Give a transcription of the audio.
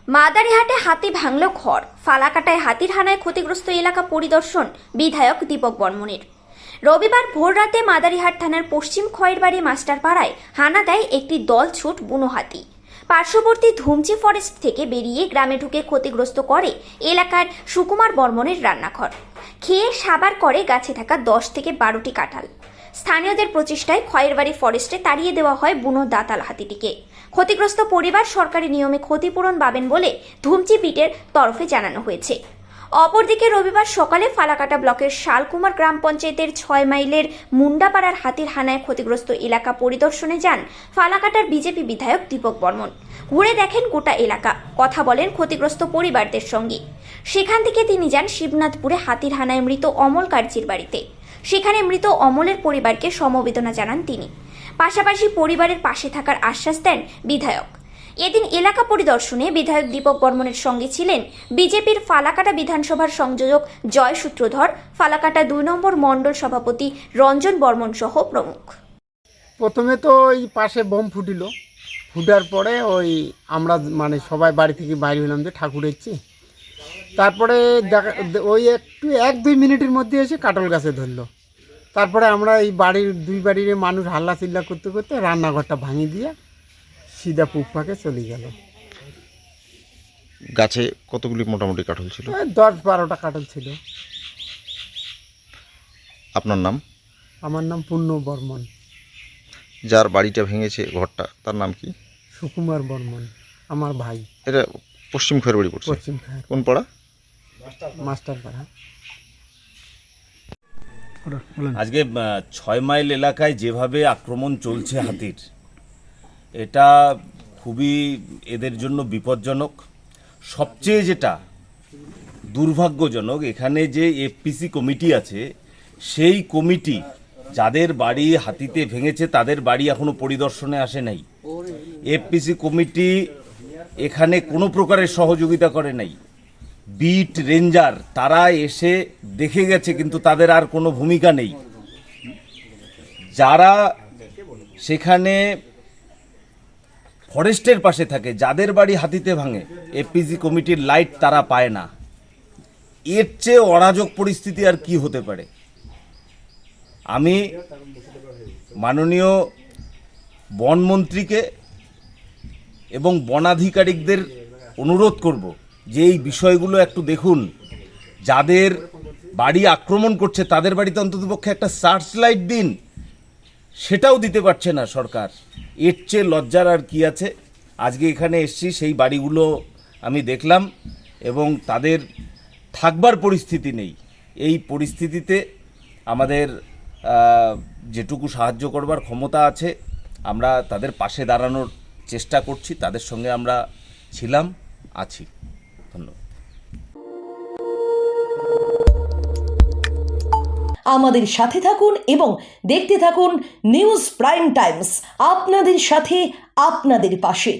মাদারিহাটে হাতি ভাঙল ঘর, ফালাকাটায় হাতির হানায় ক্ষতিগ্রস্ত এলাকা পরিদর্শন বিধায়ক দীপক বর্মনের। রবিবার ভোররাতে মাদারিহাট থানার পশ্চিম খয়েরবাড়ি মাস্টারপাড়ায় হানা দেয় একটি দলছুট বুনো হাতি। পার্শ্ববর্তী ধুমচি ফরেস্ট থেকে বেরিয়ে গ্রামে ঢুকে ক্ষতিগ্রস্ত করে এলাকার সুকুমার বর্মনের রান্নাঘর। খেয়ে সাবার করে গাছে থাকা 10 থেকে 12টি কাঁঠাল। স্থানীয়দের প্রচেষ্টায় খয়েরবাড়ি ফরেস্টে তাড়িয়ে দেওয়া হয় বুনো দাতাল হাতিটিকে। ক্ষতিগ্রস্ত পরিবার সরকারি নিয়মে ক্ষতিপূরণ পাবেন বলে ধুমচি বিটের তরফে জানানো হয়েছে। অপরদিকে রবিবার সকালে ফালাকাটা ব্লকের শালকুমার গ্রাম পঞ্চায়েতের 6 মাইলের মুন্ডাপাড়ার হাতির হানায় ক্ষতিগ্রস্ত এলাকা পরিদর্শনে যান ফালাকাটার বিজেপি বিধায়ক দীপক বর্মন। ঘুরে দেখেন গোটা এলাকা, কথা বলেন ক্ষতিগ্রস্ত পরিবারদের সঙ্গে। সেখান থেকে তিনি যান শিবনাথপুরে হাতির হানায় মৃত অমল কার্জির বাড়িতে। সেখানে মৃত অমলের পরিবারকে সমবেদনা জানান তিনি। পাশাপাশি পরিবারের পাশে থাকার আশ্বাস দেন বিধায়ক। এদিন এলাকা পরিদর্শনে বিধায়ক দীপক বর্মনের সঙ্গে ছিলেন বিজেপির ফালাকাটা বিধানসভার সংযোজক জয় সূত্রধর, ফালাকাটা 2 নম্বর মণ্ডল সভাপতি রঞ্জন বর্মন সহ প্রমুখ। প্রথমে তো ওই পাশে বোম ফুটার পরে ওই আমরা সবাই বাড়ি থেকে বাইরে হলাম যে ঠাকুর এসছি। তারপরে ওই একটু 1-2 মিনিটের মধ্যে এসে কাটল গাছে ধরলো। তারপরে আমরা এই দুই বাড়ির মানুষ হাল্লা চিল্লা করতে করতে রান্নাঘরটা ভাঙি দিয়ে সিধা পুকপাকে চলে গেল। গাছে কতগুলি মোটামুটি কাঁঠাল ছিল? 10-12টা কাটল ছিল। আপনার নাম? আমার নাম পূর্ণ বর্মন। যার বাড়িটা ভেঙেছে ঘরটা, তার নাম কি? সুকুমার বর্মন, আমার ভাই। এটা পশ্চিম খয়েরবাড়ি পড়ছে? পশ্চিম খয়ের। কোন পাড়া? মাস্টারপাড়া। আজকে 6 মাইল এলাকায় যেভাবে আক্রমণ চলছে হাতির, এটা খুবই এদের জন্য বিপজ্জনক। সবচেয়ে যেটা দুর্ভাগ্যজনক, এখানে যে এফপিসি কমিটি আছে, সেই কমিটি যাদের বাড়ি হাতিতে ভেঙেছে তাদের বাড়ি এখনো পরিদর্শনে আসে নাই। এফপিসি কমিটি এখানে কোনো প্রকারের সহযোগিতা করে নাই। বিট রেঞ্জার তারা এসে দেখে গেছে, কিন্তু তাদের আর কোনো ভূমিকা নেই। যারা সেখানে ফরেস্টের পাশে থাকে, যাদের বাড়ি হাতিতে ভাঙে, এফপিসি কমিটির লাইট তারা পায় না। এর চেয়ে অরাজক পরিস্থিতি আর কি হতে পারে? আমি মাননীয় বনমন্ত্রীকে এবং বনাধিকারিকদের অনুরোধ করব যে এই বিষয়গুলো একটু দেখুন। যাদের বাড়ি আক্রমণ করছে তাদের বাড়িতে অন্ততপক্ষে একটা সার্চ লাইট দিন, সেটাও দিতে পারছে না সরকার। এর চেয়ে লজ্জার আর কি আছে? আজকে এখানে এসেছি, সেই বাড়িগুলো আমি দেখলাম এবং তাদের থাকবার পরিস্থিতি নেই। এই পরিস্থিতিতে আমাদের যেটুকু সাহায্য করবার ক্ষমতা আছে আমরা তাদের পাশে দাঁড়ানোর চেষ্টা করছি, তাদের সঙ্গে আমরা ছিলাম, আছি। ধন্যবাদ। আমাদের সাথে থাকুন এবং দেখতে থাকুন নিউজ প্রাইম টাইমস, আপনাদের সাথে আপনাদের পাশে।